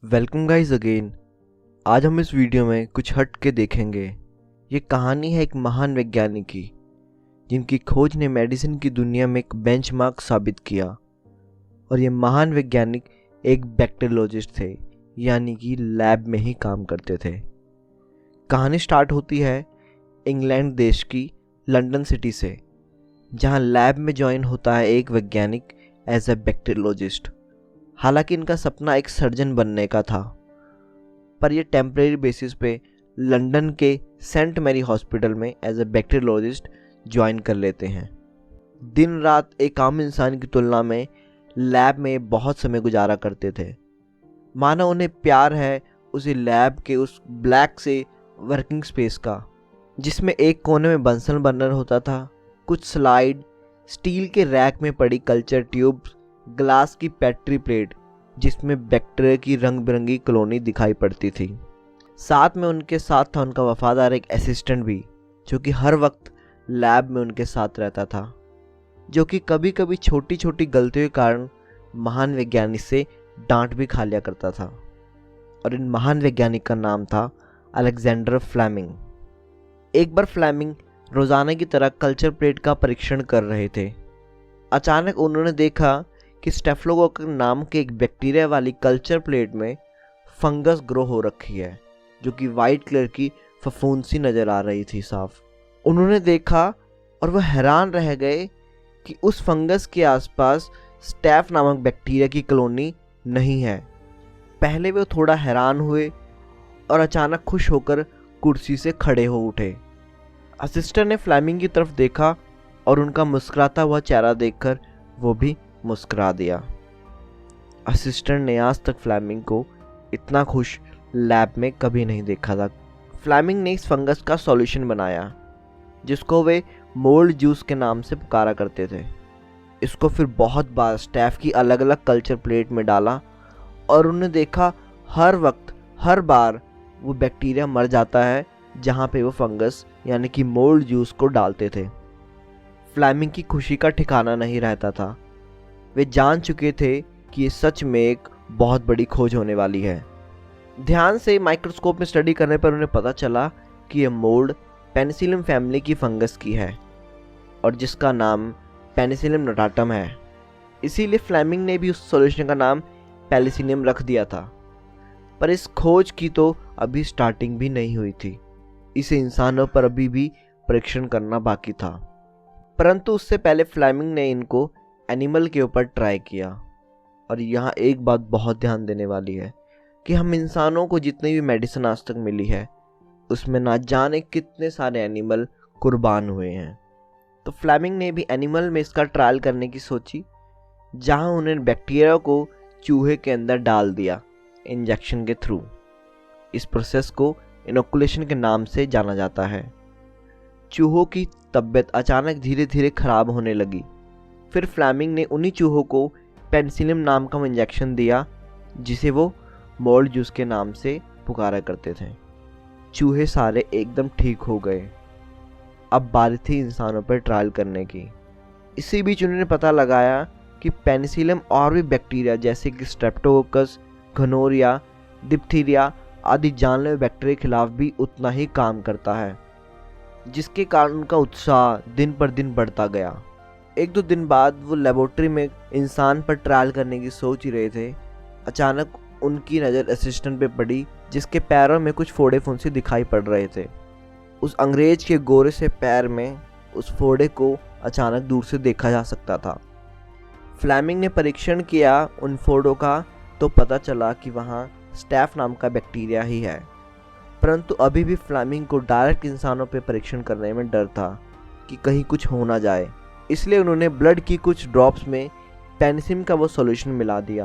Welcome guys again. आज हम इस वीडियो में कुछ हट के देखेंगे। ये कहानी है एक महान वैज्ञानिक की, जिनकी खोज ने मेडिसिन की दुनिया में एक बेंचमार्क साबित किया। और ये महान वैज्ञानिक एक बैक्टीरियोलॉजिस्ट थे, यानी कि लैब में ही काम करते थे। कहानी स्टार्ट होती है इंग्लैंड देश की लंदन सिटी से, जहाँ लैब में ज्वाइन होता है एक वैज्ञानिक एज ए बैक्टीरियोलॉजिस्ट। हालांकि इनका सपना एक सर्जन बनने का था, पर यह टेम्परेरी बेसिस पे लंदन के सेंट मैरी हॉस्पिटल में एज ए बैक्टीरियोलॉजिस्ट ज्वाइन कर लेते हैं। दिन रात एक आम इंसान की तुलना में लैब में बहुत समय गुजारा करते थे। मानो उन्हें प्यार है उसी लैब के उस ब्लैक से वर्किंग स्पेस का, जिसमें एक कोने में बंसल बर्नर होता था, कुछ स्लाइड, स्टील के रैक में पड़ी कल्चर ट्यूब्स, ग्लास की पेट्री प्लेट जिसमें बैक्टीरिया की रंग बिरंगी कॉलोनी दिखाई पड़ती थी। साथ में उनके साथ था उनका वफादार एक असिस्टेंट भी, जो कि हर वक्त लैब में उनके साथ रहता था, जो कि कभी कभी छोटी छोटी गलतियों के कारण महान वैज्ञानिक से डांट भी खा लिया करता था। और इन महान वैज्ञानिक का नाम था अलेक्जेंडर फ्लेमिंग। एक बार फ्लेमिंग रोजाना की तरह कल्चर प्लेट का परीक्षण कर रहे थे। अचानक उन्होंने देखा कि स्टेफिलोकोकस नाम के एक बैक्टीरिया वाली कल्चर प्लेट में फंगस ग्रो हो रखी है, जो कि वाइट कलर की फफूंद सी नजर आ रही थी साफ। उन्होंने देखा और वह हैरान रह गए कि उस फंगस के आसपास स्टेफ नामक बैक्टीरिया की कॉलोनी नहीं है। पहले वे थोड़ा हैरान हुए और अचानक खुश होकर कुर्सी से खड़े हो उठे। असिस्टेंट ने फ्लेमिंग की तरफ देखा और उनका मुस्कुराता हुआ चेहरा देखकर वो भी मुस्कुरा दिया। असिस्टेंट ने आज तक फ्लेमिंग को इतना खुश लैब में कभी नहीं देखा था। फ्लेमिंग ने इस फंगस का सॉल्यूशन बनाया, जिसको वे मोल्ड जूस के नाम से पुकारा करते थे। इसको फिर बहुत बार स्टेफ की अलग अलग कल्चर प्लेट में डाला और उन्होंने देखा हर वक्त हर बार वो बैक्टीरिया मर जाता है जहाँ पे वो फंगस यानी कि मोल्ड जूस को डालते थे। फ्लेमिंग की खुशी का ठिकाना नहीं रहता था। वे जान चुके थे कि ये सच में एक बहुत बड़ी खोज होने वाली है। ध्यान से माइक्रोस्कोप में स्टडी करने पर उन्हें पता चला कि यह मोल्ड पेनिसिलियम फैमिली की फंगस की है और जिसका नाम पेनिसिलियम नोटाटम है। इसीलिए फ्लेमिंग ने भी उस सॉल्यूशन का नाम पेनिसिलियम रख दिया था। पर इस खोज की तो अभी स्टार्टिंग भी नहीं हुई थी। इसे इंसानों पर अभी भी परीक्षण करना बाकी था। परंतु उससे पहले फ्लेमिंग ने इनको एनिमल के ऊपर ट्राई किया। और यहाँ एक बात बहुत ध्यान देने वाली है कि हम इंसानों को जितनी भी मेडिसिन आज तक मिली है, उसमें ना जाने कितने सारे एनिमल कुर्बान हुए हैं। तो फ्लेमिंग ने भी एनिमल में इसका ट्रायल करने की सोची, जहाँ उन्हें बैक्टीरिया को चूहे के अंदर डाल दिया इंजेक्शन के थ्रू। इस प्रोसेस को इनोकुलेशन के नाम से जाना जाता है। चूहों की तबीयत अचानक धीरे धीरे खराब होने लगी। फिर फ्लेमिंग ने उन्हीं चूहों को पेनिसिलियम नाम का इंजेक्शन दिया, जिसे वो मोल्ड जूस के नाम से पुकारा करते थे। चूहे सारे एकदम ठीक हो गए। अब बारी थी इंसानों पर ट्रायल करने की। इसी बीच उन्होंने पता लगाया कि पेनिसिलियम और भी बैक्टीरिया जैसे कि स्ट्रेप्टोकोकस, घनोरिया, डिप्थीरिया आदि जानलेवा बैक्टीरिया के खिलाफ भी उतना ही काम करता है, जिसके कारण उनका उत्साह दिन पर दिन बढ़ता गया। एक दो दिन बाद वो लेबोरेटरी में इंसान पर ट्रायल करने की सोच ही रहे थे। अचानक उनकी नज़र असिस्टेंट पे पड़ी, जिसके पैरों में कुछ फोड़े फुंसी दिखाई पड़ रहे थे। उस अंग्रेज के गोरे से पैर में उस फोड़े को अचानक दूर से देखा जा सकता था। फ्लेमिंग ने परीक्षण किया उन फोड़ों का, तो पता चला कि वहाँ स्टेफ नाम का बैक्टीरिया ही है। परंतु अभी भी फ्लेमिंग को डायरेक्ट इंसानों पर परीक्षण करने में डर था कि कहीं कुछ हो ना जाए। इसलिए उन्होंने ब्लड की कुछ ड्रॉप्स में पेनिसिलियम का वो सॉल्यूशन मिला दिया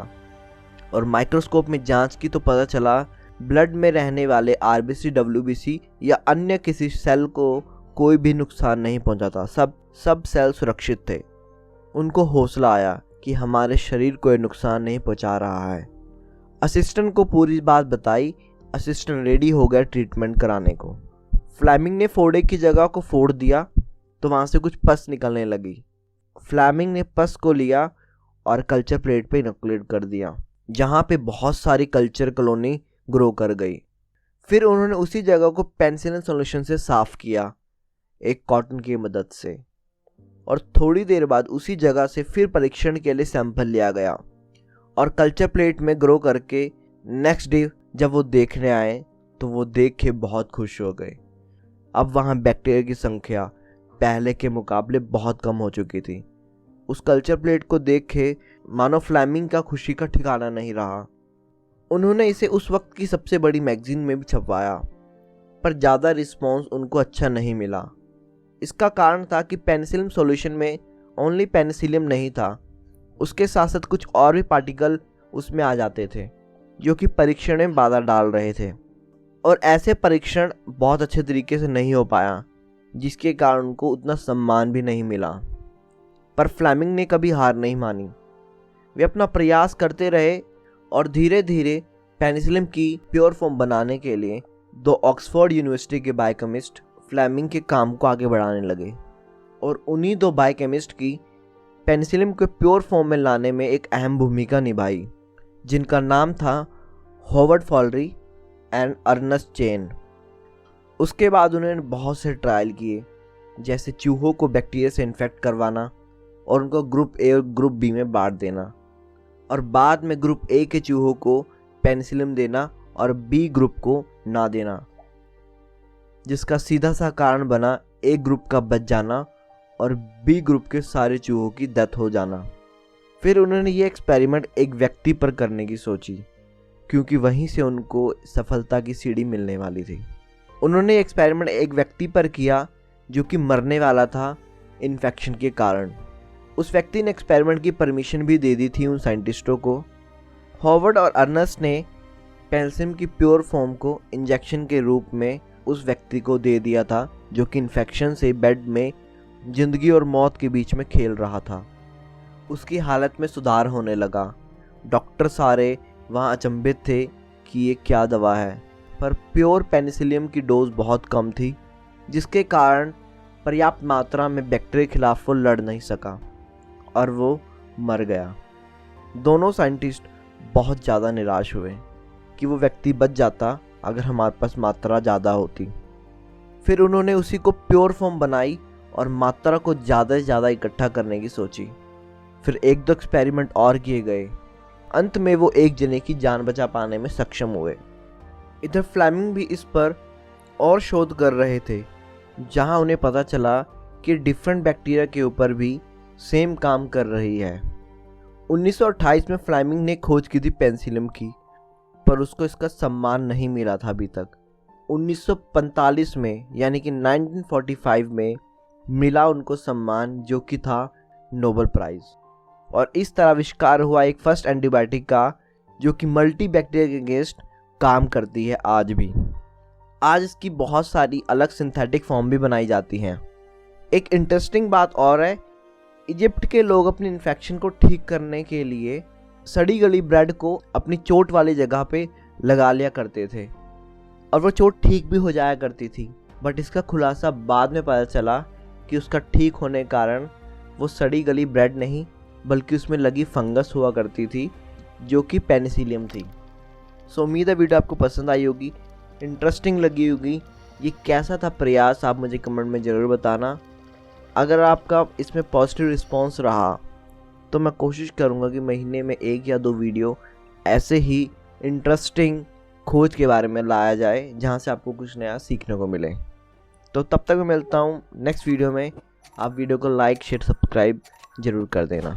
और माइक्रोस्कोप में जांच की तो पता चला ब्लड में रहने वाले आरबीसी, डब्ल्यूबीसी या अन्य किसी सेल को कोई भी नुकसान नहीं पहुंचा था। सब सेल सुरक्षित थे। उनको हौसला आया कि हमारे शरीर को यह नुकसान नहीं पहुंचा रहा है। असिस्टेंट को पूरी बात बताई। असिस्टेंट रेडी हो गया ट्रीटमेंट कराने को। फ्लेमिंग ने फोड़े की जगह को फोड़ दिया तो वहाँ से कुछ पस निकलने लगी। फ्लेमिंग ने पस को लिया और कल्चर प्लेट पे इनोकुलेट कर दिया। जहाँ पे बहुत सारी कल्चर कॉलोनी ग्रो कर गई। फिर उन्होंने उसी जगह को पेनिसिलिन सॉल्यूशन से साफ किया एक कॉटन की मदद से, और थोड़ी देर बाद उसी जगह से फिर परीक्षण के लिए सैंपल लिया गया और कल्चर प्लेट में ग्रो करके नेक्स्ट डे जब वो देखने आए तो वो देख के बहुत खुश हो गए। अब वहाँ बैक्टीरिया की संख्या पहले के मुकाबले बहुत कम हो चुकी थी। उस कल्चर प्लेट को देख के मानो फ्लेमिंग का खुशी का ठिकाना नहीं रहा। उन्होंने इसे उस वक्त की सबसे बड़ी मैगजीन में भी छपवाया, पर ज़्यादा रिस्पॉन्स उनको अच्छा नहीं मिला। इसका कारण था कि पेनिसिलिन सॉल्यूशन में ओनली पेनिसिलियम नहीं था, उसके साथ साथ कुछ और भी पार्टिकल उसमें आ जाते थे जो कि परीक्षण में बाधा डाल रहे थे, और ऐसे परीक्षण बहुत अच्छे तरीके से नहीं हो पाया, जिसके कारण उनको उतना सम्मान भी नहीं मिला। पर फ्लेमिंग ने कभी हार नहीं मानी। वे अपना प्रयास करते रहे और धीरे धीरे पेनिसिलिन की प्योर फॉर्म बनाने के लिए 2 ऑक्सफोर्ड यूनिवर्सिटी के बायोकेमिस्ट फ्लेमिंग के काम को आगे बढ़ाने लगे, और उन्हीं 2 बायोकेमिस्ट की पेनिसिलिन को प्योर फॉर्म में लाने में एक अहम भूमिका निभाई, जिनका नाम था हॉवर्ड फॉलरी एंड अर्नेस्ट चेन। उसके बाद उन्होंने बहुत से ट्रायल किए, जैसे चूहों को बैक्टीरिया से इन्फेक्ट करवाना और उनको ग्रुप ए और ग्रुप बी में बांट देना, और बाद में ग्रुप ए के चूहों को पेनिसिलिन देना और बी ग्रुप को ना देना, जिसका सीधा सा कारण बना ए ग्रुप का बच जाना और बी ग्रुप के सारे चूहों की डेथ हो जाना। फिर उन्होंने ये एक्सपेरिमेंट एक व्यक्ति पर करने की सोची, क्योंकि वहीं से उनको सफलता की सीढ़ी मिलने वाली थी। उन्होंने एक्सपेरिमेंट एक व्यक्ति पर किया जो कि मरने वाला था इन्फेक्शन के कारण। उस व्यक्ति ने एक्सपेरिमेंट की परमिशन भी दे दी थी उन साइंटिस्टों को। हॉवर्ड और अर्नेस्ट ने पेनिसिलिन की प्योर फॉर्म को इंजेक्शन के रूप में उस व्यक्ति को दे दिया था जो कि इन्फेक्शन से बेड में जिंदगी और मौत के बीच में खेल रहा था। उसकी हालत में सुधार होने लगा। डॉक्टर सारे वहाँ अचंभित थे कि ये क्या दवा है, पर प्योर पेनिसिलिन की डोज बहुत कम थी, जिसके कारण पर्याप्त मात्रा में बैक्टीरिया के खिलाफ वो लड़ नहीं सका और वो मर गया। दोनों साइंटिस्ट बहुत ज़्यादा निराश हुए कि वो व्यक्ति बच जाता अगर हमारे पास मात्रा ज़्यादा होती। फिर उन्होंने उसी को प्योर फॉर्म बनाई और मात्रा को ज़्यादा से ज़्यादा इकट्ठा करने की सोची। फिर 1-2 एक्सपेरिमेंट और किए गए। अंत में वो एक जने की जान बचा पाने में सक्षम हुए। इधर फ्लेमिंग भी इस पर और शोध कर रहे थे, जहां उन्हें पता चला कि डिफरेंट बैक्टीरिया के ऊपर भी सेम काम कर रही है। 1928 में फ्लेमिंग ने खोज की थी पेनिसिलिन की, पर उसको इसका सम्मान नहीं मिला था अभी तक। 1945 में यानी कि 1945 में मिला उनको सम्मान, जो कि था नोबेल प्राइज। और इस तरह आविष्कार हुआ एक फर्स्ट एंटीबायोटिक का, जो कि मल्टी बैक्टीरिया के अगेंस्ट काम करती है आज भी। आज इसकी बहुत सारी अलग सिंथेटिक फॉर्म भी बनाई जाती हैं। एक इंटरेस्टिंग बात और है, इजिप्ट के लोग अपनी इन्फेक्शन को ठीक करने के लिए सड़ी गली ब्रेड को अपनी चोट वाली जगह पे लगा लिया करते थे, और वो चोट ठीक भी हो जाया करती थी। बट इसका खुलासा बाद में पता चला कि उसका ठीक होने के कारण वो सड़ी गली ब्रेड नहीं, बल्कि उसमें लगी फंगस हुआ करती थी, जो कि पेनिसिलियम थी। सो उम्मीद है वीडियो आपको पसंद आई होगी, इंटरेस्टिंग लगी होगी। ये कैसा था प्रयास, आप मुझे कमेंट में ज़रूर बताना। अगर आपका इसमें पॉजिटिव रिस्पॉन्स रहा तो मैं कोशिश करूँगा कि महीने में 1 या 2 वीडियो ऐसे ही इंटरेस्टिंग खोज के बारे में लाया जाए, जहाँ से आपको कुछ नया सीखने को मिले। तो तब तक मैं मिलता हूँ नेक्स्ट वीडियो में। आप वीडियो को लाइक शेयर सब्सक्राइब ज़रूर कर देना।